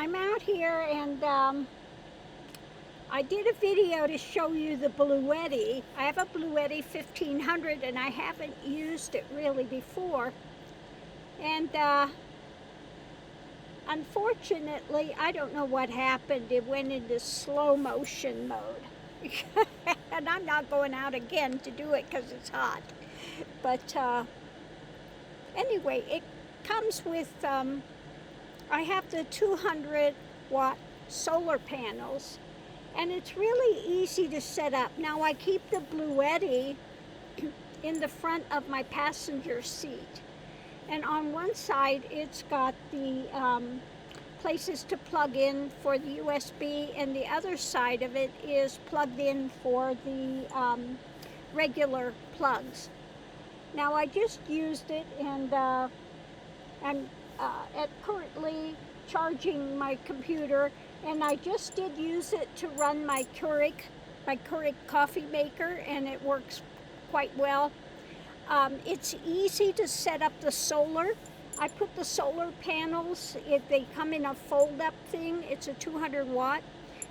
I'm out here and I did a video to show you the Bluetti. I have a Bluetti 1500 and I haven't used it really before. And unfortunately, I don't know what happened. It went into slow motion mode. And I'm not going out again to do it because it's hot. But anyway, it comes with, I have the 200 watt solar panels, and it's really easy to set up. Now I keep the Bluetti in the front of my passenger seat, and on one side it's got the places to plug in for the USB, and the other side of it is plugged in for the regular plugs. Now I just used it, and I'm currently charging my computer, and I just did use it to run my Keurig coffee maker, and it works quite well. It's easy to set up the solar. I put the solar panels, they come in a fold-up thing. It's a 200 watt.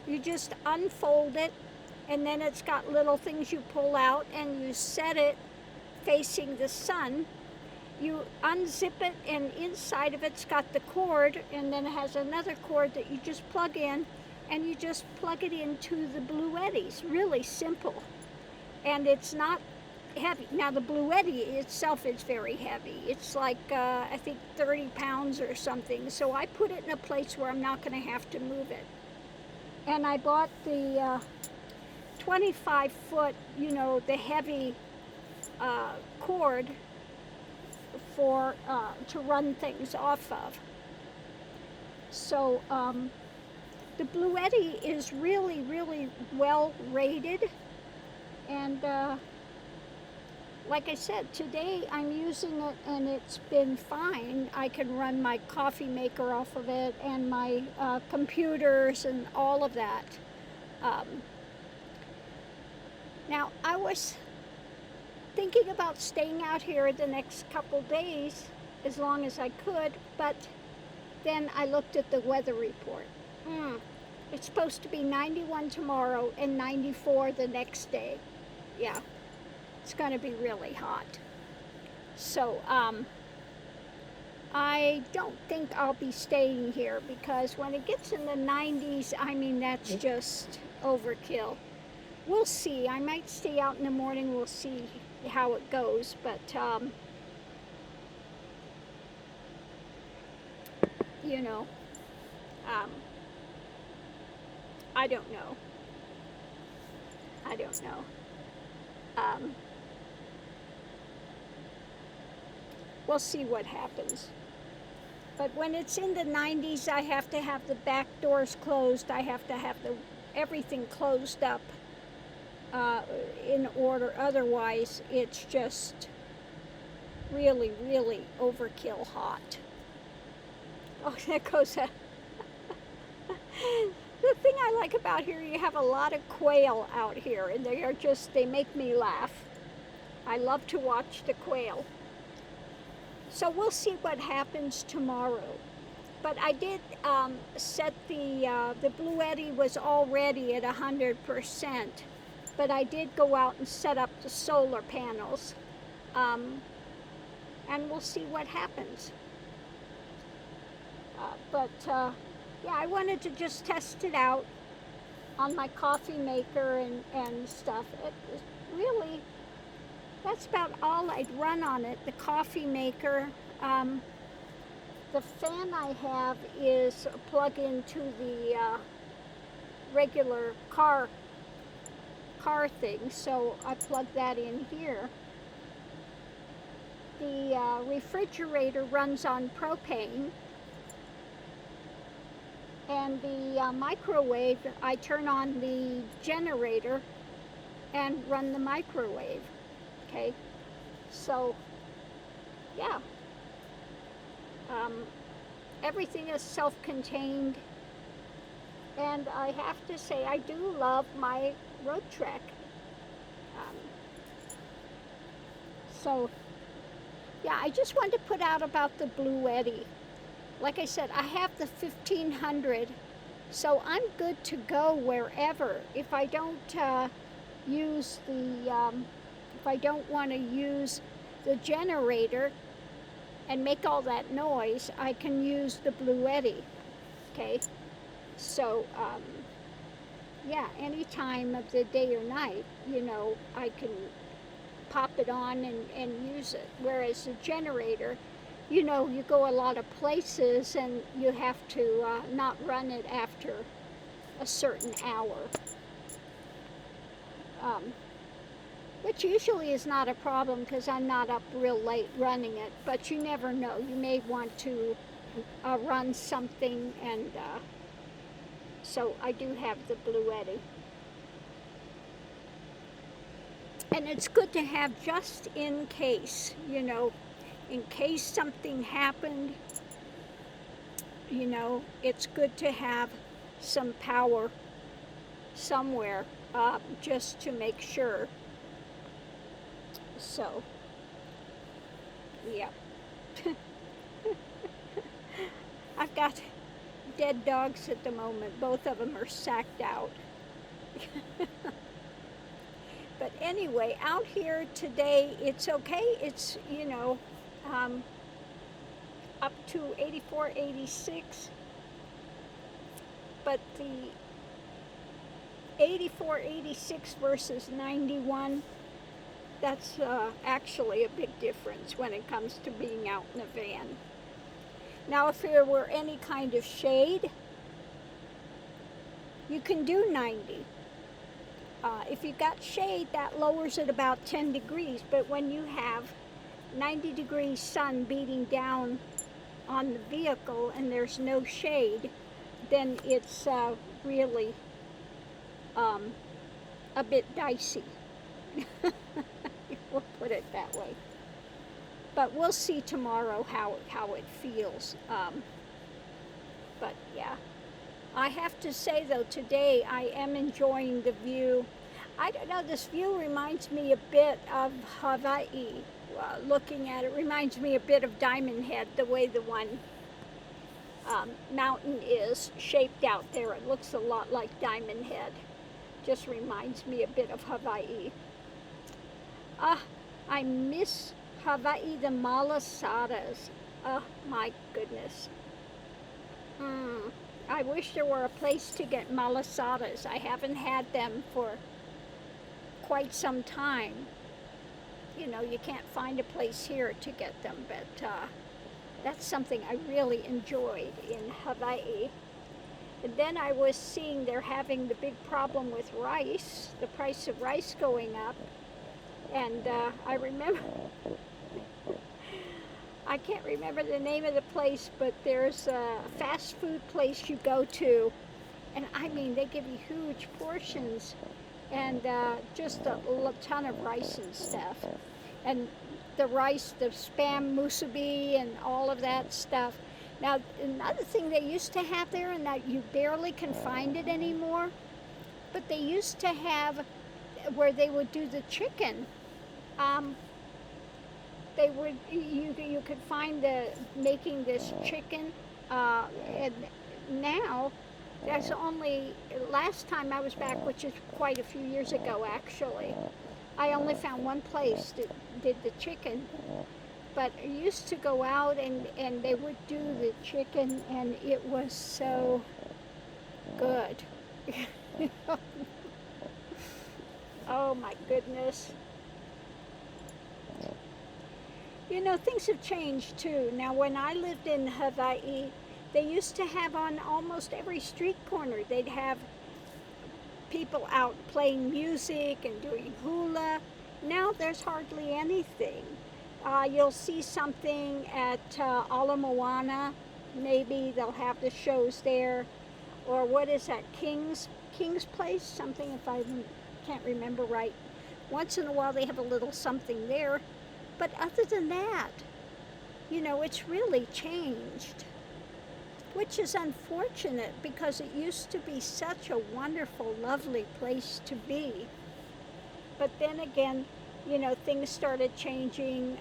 You just unfold it, and then it's got little things you pull out, and you set it facing the sun. You unzip it, and inside of it's got the cord, and then it has another cord that you just plug in, and you just plug it into the Bluettis. Really simple, and it's not heavy. Now the Bluetti itself is very heavy. It's like I think 30 pounds or something, so I put it in a place where I'm not going to have to move it. And I bought the 25 foot, you know, the heavy cord for to run things off of. So the Bluetti is really well rated, and like I said, today I'm using it and it's been fine. I can run my coffee maker off of it, and my computers and all of that. Now I was thinking about staying out here the next couple days as long as I could, but then I looked at the weather report. It's supposed to be 91 tomorrow and 94 the next day. Yeah, it's going to be really hot. So I don't think I'll be staying here, because when it gets in the 90s, I mean, that's just overkill. We'll see. I might stay out in the morning. We'll see how it goes, but you know, I don't know. We'll see what happens. But when it's in the 90s, I have to have the back doors closed. I have to have everything closed up in order. Otherwise, it's just really overkill hot. Oh, there goes a... The thing I like about here, you have a lot of quail out here, and they make me laugh. I love to watch the quail. So we'll see what happens tomorrow. But I did set the Bluetti was already at 100%, but I did go out and set up the solar panels, and we'll see what happens. Yeah, I wanted to just test it out on my coffee maker and stuff. It really, that's about all I'd run on it. The coffee maker, the fan I have is plug into the regular car thing, so I plug that in here. The refrigerator runs on propane, and the microwave, I turn on the generator and run the microwave. Okay, so yeah, everything is self-contained, and I have to say I do love my road trek. So yeah, I just wanted to put out about the Bluetti. like I said, I have the 1500, so I'm good to go wherever. If I don't use if I don't want to use the generator and make all that noise, I can use the Bluetti. Okay, so yeah, any time of the day or night, I can pop it on and use it. Whereas the generator, you go a lot of places and you have to not run it after a certain hour. Which usually is not a problem because I'm not up real late running it, but you never know. You may want to run something, and so I do have the Bluetti. And it's good to have just in case, in case something happened, it's good to have some power somewhere just to make sure. So, yeah. I've got dead dogs at the moment. Both of them are sacked out. But anyway, out here today, it's okay. It's, up to 84, 86. But the 84, 86 versus 91, that's actually a big difference when it comes to being out in a van. Now, if there were any kind of shade, you can do 90. If you got shade, that lowers it about 10 degrees. But when you have 90 degrees sun beating down on the vehicle and there's no shade, then it's really a bit dicey. We'll put it that way. But we'll see tomorrow how it feels. But yeah, I have to say though, today I am enjoying the view. I don't know, this view reminds me a bit of Hawaii. Looking at it reminds me a bit of Diamond Head, the way the one mountain is shaped out there. It looks a lot like Diamond Head. Just reminds me a bit of Hawaii. I miss Hawaii, the malasadas. Oh my goodness. I wish there were a place to get malasadas. I haven't had them for quite some time. You can't find a place here to get them, but that's something I really enjoyed in Hawaii. And then I was seeing they're having the big problem with rice, the price of rice going up. And I remember, I can't remember the name of the place, but there's a fast food place you go to, and I mean, they give you huge portions and just a ton of rice and stuff. And the rice, the spam musubi and all of that stuff. Now, another thing they used to have there, and that you barely can find it anymore, but they used to have where they would do the chicken. They would, you could find making this chicken, and now that's only, last time I was back, which is quite a few years ago actually, I only found one place that did the chicken. But I used to go out and they would do the chicken, and it was so good. Oh my goodness. Things have changed too. Now, when I lived in Hawaii, they used to have on almost every street corner, they'd have people out playing music and doing hula. Now there's hardly anything. You'll see something at Ala Moana. Maybe they'll have the shows there. Or what is that, King's Place? Something, if I can't remember right. Once in a while they have a little something there. But other than that, it's really changed. Which is unfortunate because it used to be such a wonderful, lovely place to be. But then again, things started changing.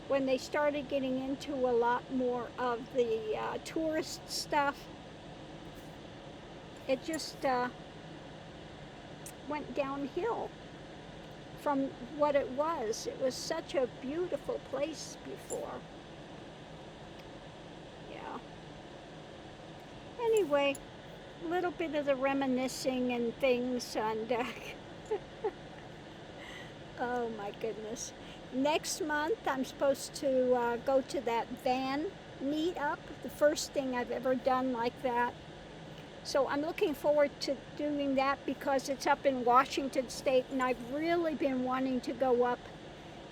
when they started getting into a lot more of the tourist stuff, it just went downhill from what it was. It was such a beautiful place before. Yeah. Anyway, a little bit of the reminiscing and things, and oh my goodness. Next month, I'm supposed to go to that van meetup, the first thing I've ever done like that. So I'm looking forward to doing that because it's up in Washington State, and I've really been wanting to go up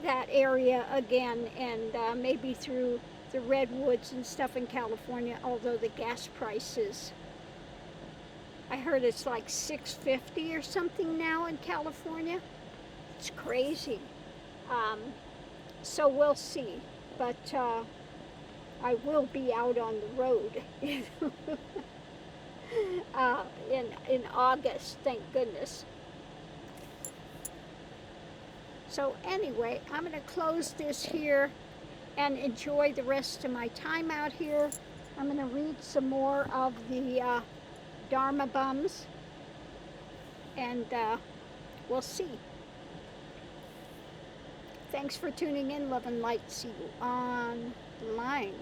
that area again, and maybe through the redwoods and stuff in California, although the gas prices, I heard it's like $6.50 or something now in California. It's crazy. So we'll see, but I will be out on the road in August, thank goodness. So anyway, I'm going to close this here and enjoy the rest of my time out here. I'm going to read some more of the Dharma bums, and we'll see. Thanks for tuning in, love and light. See you online.